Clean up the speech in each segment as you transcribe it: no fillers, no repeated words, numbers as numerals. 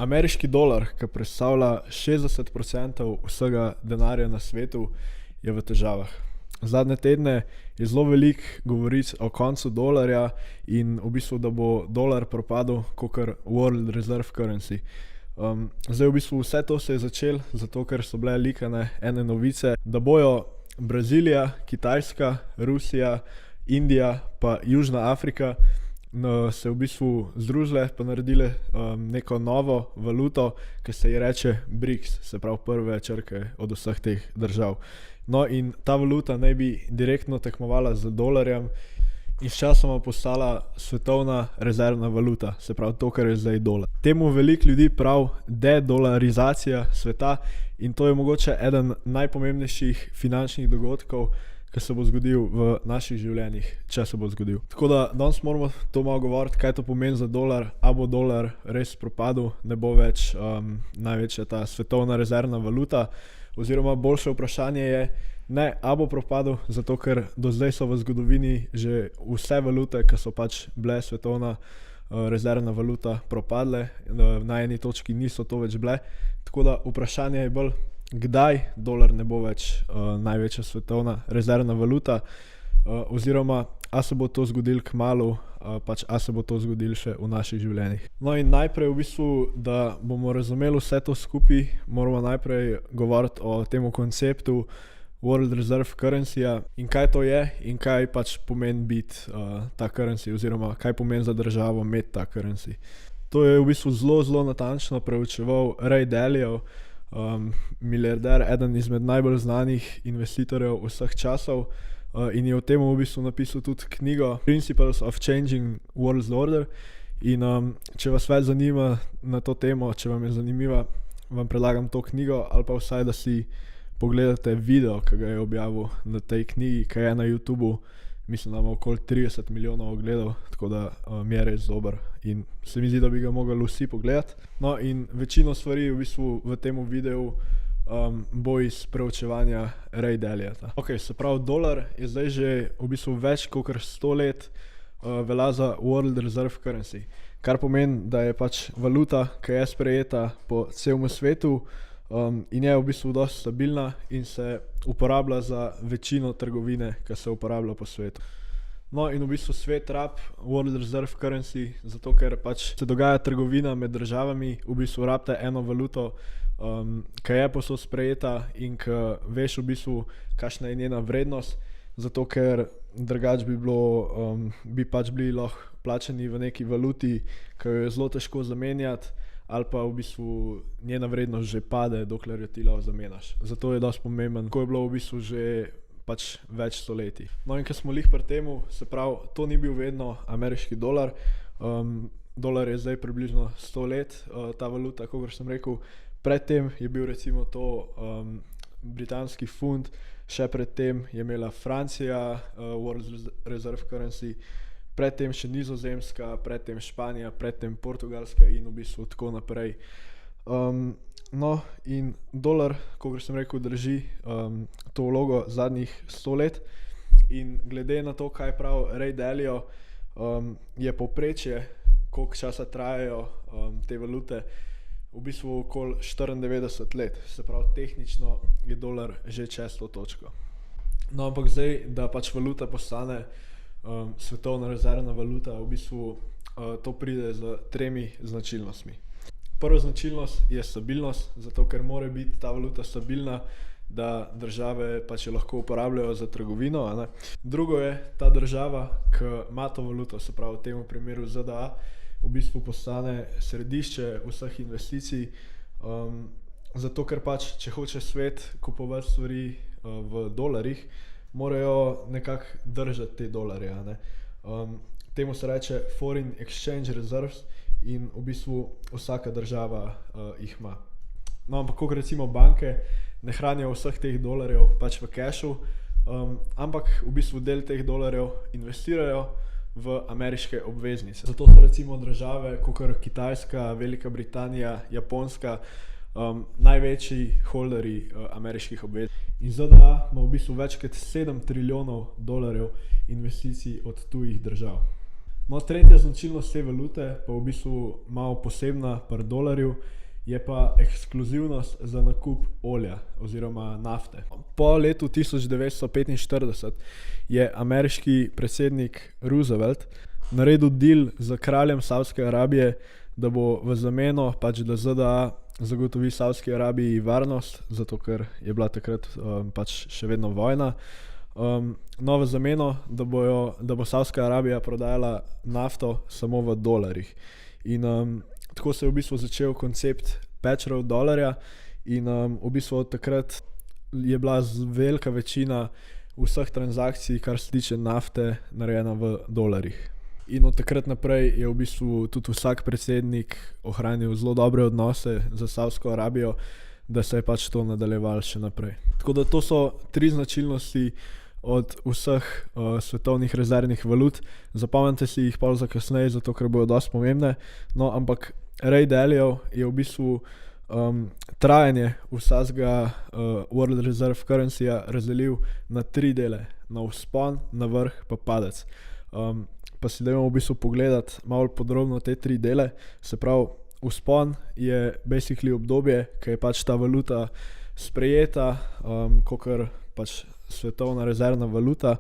Ameriški dolar, ki predstavlja 60% vsega denarja na svetu, je v težavah. Zadnje tedne je zelo veliko govoric o koncu dolarja in v bistvu, da bo dolar propadel kakor World Reserve Currency. Zdaj v bistvu vse to se je začelo, zato ker so bile likane ene novice, da bojo Brazilija, Kitajska, Rusija, Indija pa Južna Afrika se v bistvu združile pa naredile neko novo valuto, ki se ji reče BRICS, se pravi prve črke od vseh teh držav. No in ta valuta naj bi direktno tekmovala z dolarjem in sčasoma postala svetovna rezervna valuta, se pravi to, kar je zdaj dolar. Temu veliko ljudi pravi dedolarizacija sveta in to je mogoče eden najpomembnejših finančnih dogodkov, ki se bo zgodil v naših življenjih, če se bo zgodil. Tako da danes moramo to malo govoriti, kaj to pomeni za dolar, a bo dolar res propadel, ne bo več največja ta svetovna rezervna valuta, oziroma boljše vprašanje je, ne, a bo propadel, zato ker do zdaj so v zgodovini že vse valute, ki so pač bile svetovna rezervna valuta, propadle, na eni točki niso to več bile, tako da vprašanje je bolj, kdaj dolar ne bo več največja svetovna rezervna valuta, oziroma a se bo to zgodilo kmalu, pač a se bo to zgodilo še v naših življenjih. No in najprej v bistvu, da bomo razumeli vse to skupaj, moramo najprej govoriti o tem konceptu World Reserve Currency-ja in kaj to je in kaj pač pomeni biti ta currency, oziroma kaj pomeni za državo imeti ta currency. To je v bistvu zelo natančno preučeval Ray Dalio, milijarder, eden izmed najbolj znanih investitorjev vseh časov, in je o tem v bistvu napisal tudi knjigo Principles of Changing World Order. In če vas več zanima na to temo, če vam je zanimiva, vam predlagam to knjigo ali pa vsaj, da si pogledate video, ki ga je objavil na tej knjigi, ki je na YouTubu. Mislim, da ima okoli 30 milijonov ogledov, tako da mi je res dober in se mi zdi, da bi ga mogli vsi pogledati. No in večino stvari v bistvu v tem videu bo iz preučevanja Ray Dalija. Ok, se pravi, dolar je zdaj že v bistvu več kot 100 let velja za World Reserve Currency, kar pomeni, da je pač valuta, ki je sprejeta po celem svetu, in je v bistvu dosti stabilna in se uporablja za večino trgovine, ki se uporablja po svetu. No in v bistvu svet rab World Reserve Currency, zato ker pač se dogaja trgovina med državami, v bistvu rabite eno valuto, ki je posod sprejeta in ki veš v bistvu, kakšna je njena vrednost, zato ker drugače bi pač bili lahko plačani v neki valuti, ki jo je zelo težko zamenjati, ali pa v bistvu njena vrednost že pade, dokler jo ti lahko zamenjaš. Zato je dosti pomemben, ko je bilo v bistvu že pač več stoletij. No in ko smo lih pri temu, se pravi, to ni bil vedno ameriški dolar. Dolar je zdaj približno 100 let, ta valuta, kakor sem rekel. Predtem je bil recimo to britanski funt, še predtem je imela Francija World Reserve Currency, predtem še Nizozemska, predtem Španija, predtem Portugalska in v bistvu tako naprej. No in dolar, kakor sem rekel, drži to vlogo zadnjih 100 let in glede na to, kaj pravi Ray Dalio, je povprečje, koliko časa trajajo te valute, v bistvu okoli 94 let, se pravi, tehnično je dolar že čez to točko. No ampak zdaj, da pač valuta postane svetovna rezervna valuta, v bistvu to pride z 3 značilnostmi. Prva značilnost je stabilnost, zato ker mora biti ta valuta stabilna, da države pač jo lahko uporabljajo za trgovino, ne? Drugo je, ta država, ki ima to valuto, se pravi v tem primeru ZDA, v bistvu postane središče vseh investicij, zato ker pač, če hoče svet kupovati stvari v dolarjih, morajo nekako držati te dolarje, ne? Temu se reče Foreign Exchange Reserves in v bistvu vsaka država jih ima. No, ampak kot recimo banke ne hranijo vseh teh dolarjev pač v cashu, ampak v bistvu del teh dolarjev investirajo v ameriške obveznice. Zato so recimo države, kakor Kitajska, Velika Britanija, Japonska, največji holderji ameriških obveznic. In ZDA ima v bistvu več kot 7 trilijonov dolarjev investicij od tujih držav. No, tretja značilnost te valute, pa v bistvu malo posebna pri dolarju, je pa ekskluzivnost za nakup olja oziroma nafte. Po letu 1945 je ameriški predsednik Roosevelt naredil deal z kraljem Savdske Arabije, da bo v zameno pač da ZDA zagotovi Savdski Arabiji varnost, zato ker je bila takrat pač še vedno vojna. No, v zameno, da bo Savdska Arabija prodajala nafto samo v dolarjih. In tako se je v bistvu začel koncept petrodollarja in v bistvu od takrat je bila velika večina vseh transakcij, kar se tiče nafte, narejena v dolarjih. In od takrat naprej je v bistvu tudi vsak predsednik ohranil zelo dobre odnose z Savdsko Arabijo, da se je pač to nadaljevalo še naprej. Tako da to so tri značilnosti od vseh svetovnih rezervnih valut. Zapomnite si jih pol za kasneje, zato ker bodo dosti pomembne. No, ampak Ray Dalio je v bistvu trajanje vsega World Reserve Currency-ja razdelil na tri dele. Na vzpon, na vrh pa padec. Pa si dajmo v bistvu pogledati malo podrobno te tri dele. Se pravi, vzpon je basically obdobje, ki je pač ta valuta sprejeta, kakor pač svetovna rezervna valuta.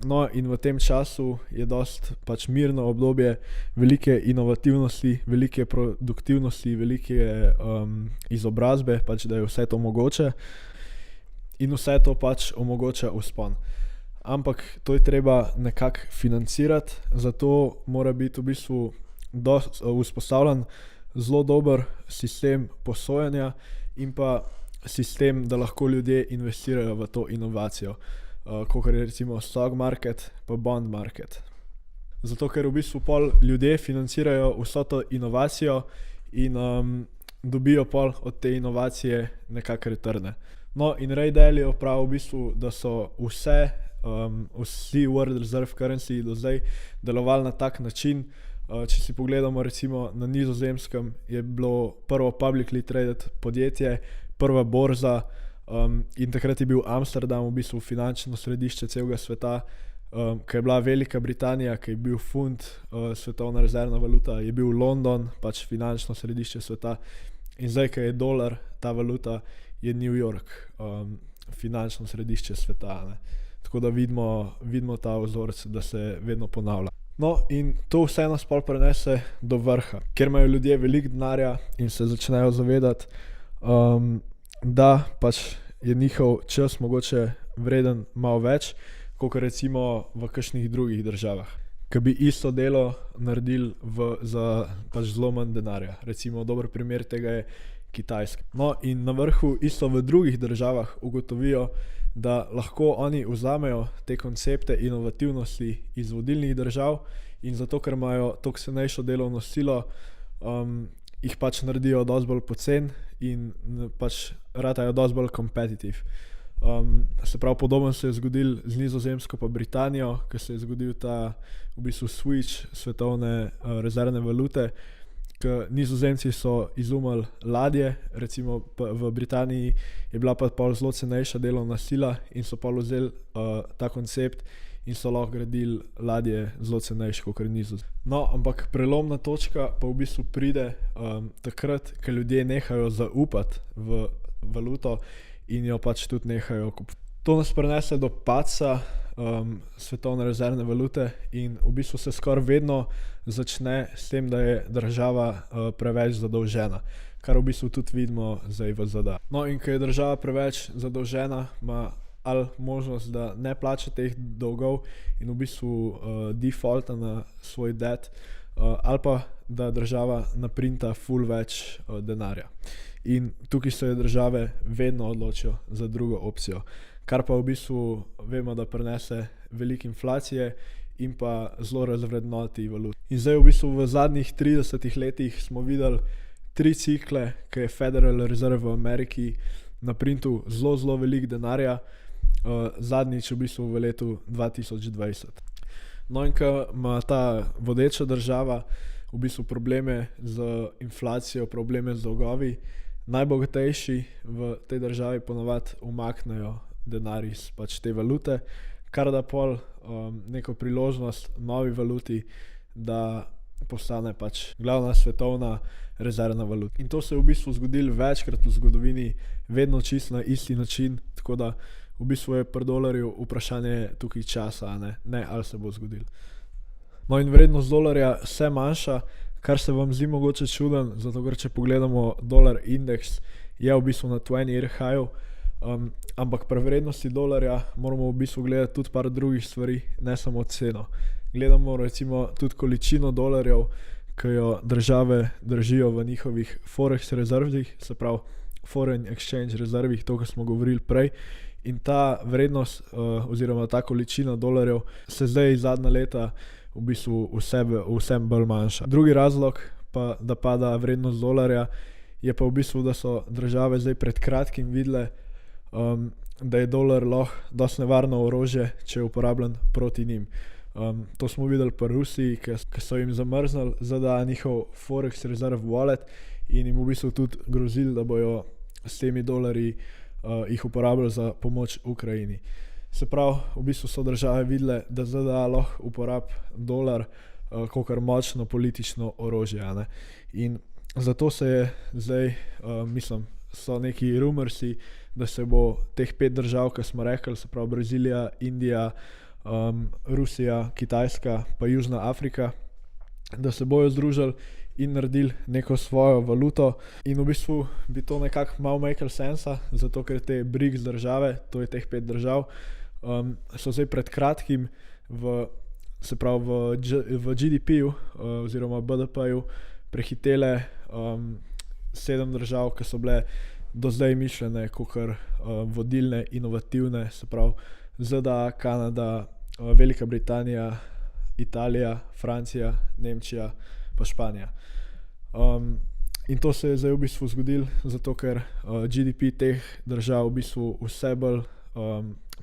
No, in v tem času je dost pač mirno obdobje, velike inovativnosti, velike produktivnosti, velike izobrazbe, pač da je vse to mogoče. In vse to pač omogoča vzpon. Ampak to je treba nekako financirati, zato mora biti v bistvu vzpostavljen zelo dober sistem posojanja in pa sistem, da lahko ljudje investirajo v to inovacijo, kakor je recimo stock market pa bond market. Zato ker v bistvu pol ljudje financirajo vso to inovacijo in dobijo pol od te inovacije nekako returne. No, in Ray Dalio pravi v bistvu, da so vsi World Reserve Currency do zdaj delovali na tak način. Če si pogledamo recimo na Nizozemskem, je bilo prvo publicly traded podjetje, prva borza in takrat je bil Amsterdam v bistvu finančno središče celega sveta, ko je bila Velika Britanija, ko je bil funt svetovna rezervna valuta, je bil London pač finančno središče sveta in zdaj, ko je dolar, ta valuta, je New York finančno središče sveta, ne. Tako da vidimo ta vzorec, da se vedno ponavlja. No, in to vse nas pol prenese do vrha, kjer imajo ljudje veliko denarja in se začnejo zavedati, da pač je njihov čas mogoče vreden malo več, kakor recimo v kakšnih drugih državah, ki bi isto delo naredili za pač zelo manj denarja. Recimo dober primer tega je Kitajska. No, in na vrhu isto v drugih državah ugotovijo, da lahko oni vzamejo te koncepte inovativnosti iz vodilnih držav in zato, ker imajo toliko cenejšo delovno silo, jih pač naredijo dosti bolj poceni in pač ratajo dosti bolj competitive. Se pravi, podobno se je zgodil z Nizozemsko pa Britanijo, ko se je zgodil ta v bistvu switch svetovne rezervne valute, ker Nizozemci so izumili ladje, recimo v Britaniji je bila pa pol zelo cenejša delovna sila in so pol vzeli ta koncept in so lahko gradili ladje zelo cenejše kakor Nizozemci. No, ampak prelomna točka pa v bistvu pride takrat, ko ljudje nehajo zaupati v valuto in jo pač tudi nehajo kupovati. To nas prenese do padca svetovne rezervne valute in v bistvu se skoraj vedno začne s tem, da je država preveč zadolžena, kar v bistvu tudi vidimo zdaj v ZDA. No, in ko je država preveč zadolžena, ima ali možnost, da ne plača teh dolgov in v bistvu defaulta na svoj debt, ali pa da država naprinta ful več denarja. In tukaj se države vedno odločijo za drugo opcijo, kar pa v bistvu vemo, da prinese veliko inflacije in pa zelo razvrednoti valut. In zdaj v bistvu v zadnjih 30 letih smo videli 3 cikle, ko je Federal Reserve v Ameriki naprintil zelo veliko denarja, zadnjič v bistvu v letu 2020. No, in ko ima ta vodeča država v bistvu probleme z inflacijo, probleme z dolgovi, najbogatejši v tej državi ponavadi umaknejo denar iz pač te valute, kar da pol neko priložnost novi valuti, da postane pač glavna svetovna rezervna valuta. In to se je v bistvu zgodilo večkrat v zgodovini, vedno čisto na isti način, tako da v bistvu je pri dolarju vprašanje tukaj časa, ne ali se bo zgodilo. No in vrednost dolarja se manjša, kar se vam zdi mogoče čuden, zato ker če pogledamo dolar indeks, je v bistvu na 20-year high, ampak pri vrednosti dolarja moramo v bistvu gledati tudi par drugih stvari, ne samo ceno. Gledamo recimo tudi količino dolarjev, ki jo države držijo v njihovih forex rezervih, se pravi foreign exchange rezervih, to, kar smo govorili prej. In ta vrednost oziroma ta količina dolarjev se zdaj zadnja leta v bistvu vsem bolj manjša. Drugi razlog pa, da pada vrednost dolarja, je pa v bistvu, da so države zdaj pred kratkim videle, da je dolar lahko dosti nevarno orožje, če je uporabljen proti njim. To smo videli pri Rusiji, ki so jim zamrznili ZDA njihov forex reserve wallet in jim v bistvu tudi grozili, da bojo s temi dolarji jih uporabljali za pomoč Ukrajini. Se pravi, v bistvu so države videle, da ZDA lahko uporabi dolar kakor močno politično orožje. In zato se je zdaj, so neki rumorsi, da se bo teh 5 držav, ki smo rekli, se pravi Brazilija, Indija, Rusija, Kitajska pa Južna Afrika, da se bojo združili in naredili neko svojo valuto. In v bistvu bi to nekako malo makelo sensa, zato ker te BRICS države, to je teh 5 držav, so zdaj pred kratkim v GDP-ju oziroma BDP-ju prehitele 7 držav, ki so bile do zdaj mišljene kakor vodilne, inovativne, se pravi ZDA, Kanada, Velika Britanija, Italija, Francija, Nemčija pa Španija. In to se je zdaj v bistvu zgodilo, zato ker GDP teh držav v bistvu vse bolj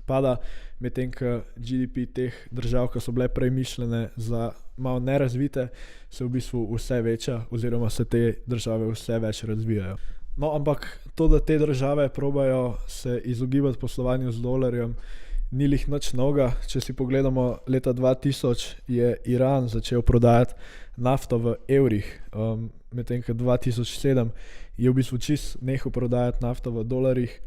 pada, medtem ko GDP teh držav, ki so bile prej mišljene za malo nerazvite, se v bistvu vse veča oziroma se te države vse več razvijajo. No, ampak to, da te države probajo se izogibati poslovanju z dolarjem, ni lih nič novega. Če si pogledamo, leta 2000 je Iran začel prodajati nafto v evrih, medtem ko 2007 je v bistvu čisto nehal prodajati nafto v dolarjih.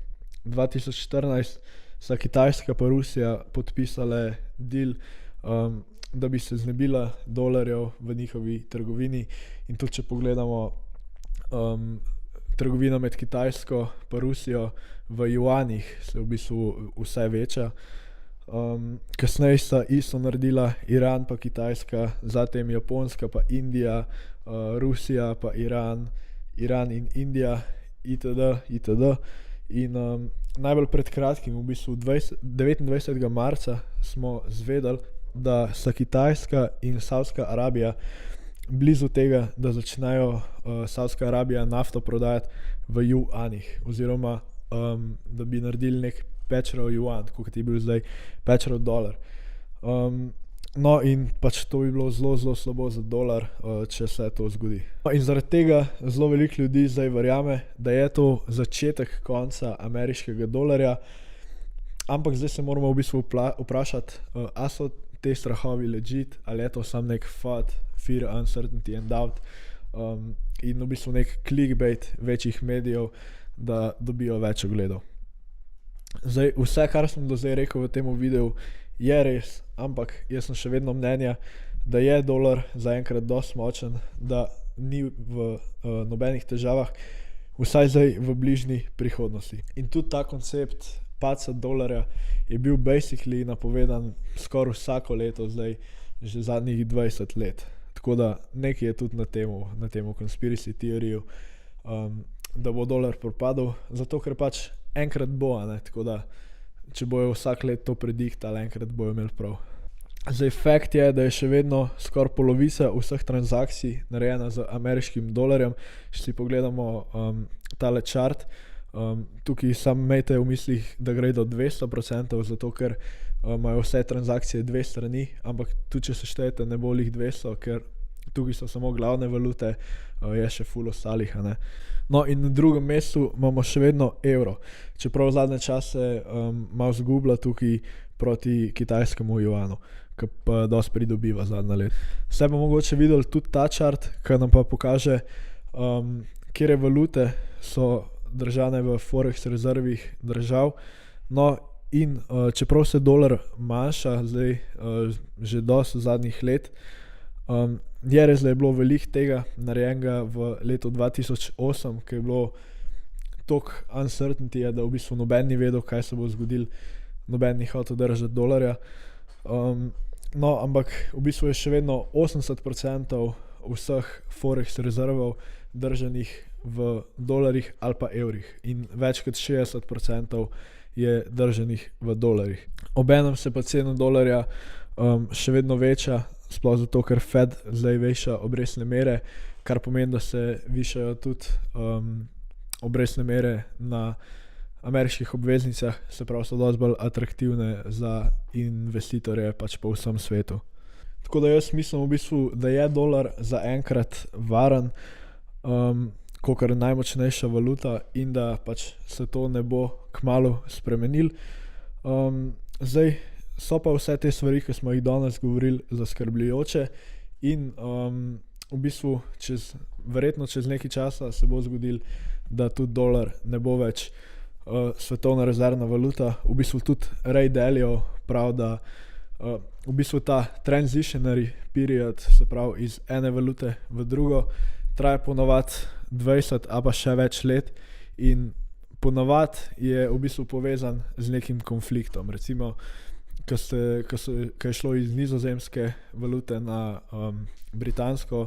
2014 sta Kitajska pa Rusija podpisale deal, da bi se znebila dolarjev v njihovi trgovini. In tudi če pogledamo, trgovina med Kitajsko pa Rusijo v juanih se v bistvu vse veča. Kasneje sta isto naredila Iran pa Kitajska, zatem Japonska pa Indija, Rusija pa Iran in Indija, itd. In najbolj pred kratkim, v bistvu 29. marca smo zvedeli, da sta Kitajska in Savdska Arabija blizu tega, da začnejo Savdska Arabija nafto prodajati v juanih, oziroma da bi naredili nek pečrav juan, kot je bil zdaj pečrav dolar. No in pač to bi bilo zelo slabo za dolar, če se to zgodi. In zaradi tega zelo veliko ljudi zdaj verjame, da je to začetek konca ameriškega dolarja, ampak zdaj se moramo v bistvu vprašati, a so te strahovi legit, ali je to samo nek FUD, fear, uncertainty and doubt, in v bistvu nek clickbait večjih medijev, da dobijo več ogledov. Zdaj, vse, kar sem do zdaj rekel v tem videu, je res, ampak jaz sem še vedno mnenja, da je dolar zaenkrat dosti močen, da ni v nobenih težavah, vsaj zdaj v bližnji prihodnosti. In tudi ta koncept padca dolarja je bil basically napovedan skoraj vsako leto zdaj, že zadnjih 20 let. Tako da nekaj je tudi na temu conspiracy teoriju, da bo dolar propadel, zato ker pač enkrat bo, tako da če bojo vsak let to prediktali, enkrat bojo imeli prav. Zdaj, fakt je, da je še vedno skoraj polovica vseh transakcij narejena z ameriškim dolarjem. Če si pogledamo tale chart, tukaj samo imejte v mislih, da gre do 200%, zato ker imajo vse transakcije 2 strani, ampak tudi če seštejete, ne bo lih 200, ker tukaj so samo glavne valute, je še ful ostalih, a ne. No, in na drugem mestu imamo še vedno evro, čeprav zadnje čase malo zgublja tukaj proti kitajskemu juanu, ki pa dosti pridobiva zadnja leta. Zdaj pa mogoče videli tudi ta chart, ki nam pa pokaže, katere valute so držane v forex rezervih držav. No, in čeprav se dolar manjša zdaj že dosti zadnjih let, je res, da je bilo veliko tega narejenega v letu 2008, ko je bilo toliko uncertainty, da v bistvu noben ni vedel, kaj se bo zgodilo, noben ni hotel držati dolarja. No, ampak v bistvu je še vedno 80% vseh forex rezervov držanih v dolarjih ali pa evrih in več kot 60% je držanih v dolarjih. Obenem se pa cena dolarja še vedno veča, sploh zato, ker Fed zdaj viša obrestne mere, kar pomeni, da se višajo tudi obrestne mere na ameriških obveznicah, se pravi, so dosti bolj atraktivne za investitorje pač po vsem svetu. Tako da jaz mislim v bistvu, da je dolar zaenkrat varen, kakor najmočnejša valuta in da pač se to ne bo kmalu spremenilo. Zdaj so pa vse te stvari, ki smo jih danes govorili, zaskrbljujoče in v bistvu verjetno čez nekaj časa se bo zgodilo, da tudi dolar ne bo več svetovna rezervna valuta. V bistvu tudi Ray Dalio pravi, da v bistvu ta transitionary period, se pravi iz ene valute v drugo, traja ponavadi 20 ali pa še več let in ponavadi je v bistvu povezan z nekim konfliktom. Recimo, ko je šlo iz nizozemske valute na britansko,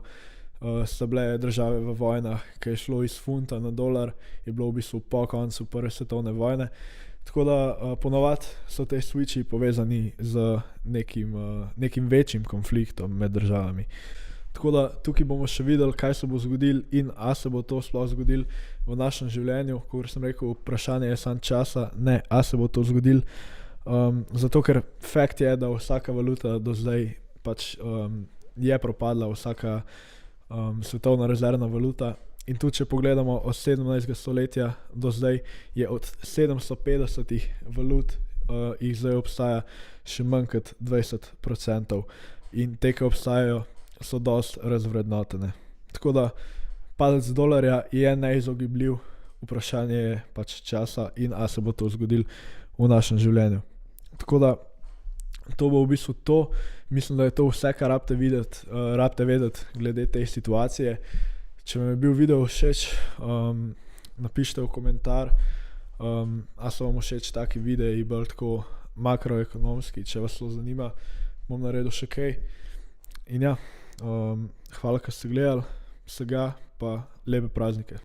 so bile države v vojnah, ko je šlo iz funta na dolar, je bilo v bistvu po koncu prve svetovne vojne. Tako da ponavadi so te switchi povezani z nekim večjim konfliktom med državami. Tako da tukaj bomo še videli, kaj se bo zgodilo in a se bo to sploh zgodilo v našem življenju. Kot sem rekel, vprašanje je samo časa, ne a se bo to zgodilo. Zato ker fakt je, da vsaka valuta do zdaj pač je propadla, vsaka svetovna rezervna valuta. In tudi če pogledamo od 17. stoletja do zdaj, je od 750 valut jih zdaj obstaja še manj kot 20%. In te, ki obstajajo, so dosti razvrednotene. Tako da padec dolarja je neizogibljiv, vprašanje je pač časa in a se bo to zgodilo v našem življenju. Tako da to bo v bistvu to. Mislim, da je to vse, kar rabite vedeti glede te situacije. Če vam je bil video všeč, napišite v komentar, a so vam všeč taki videi, bolj tako makroekonomski. Če vas to zanima, bom naredil še kaj. In ja, hvala, ker ste gledali, vsega pa lepe praznike.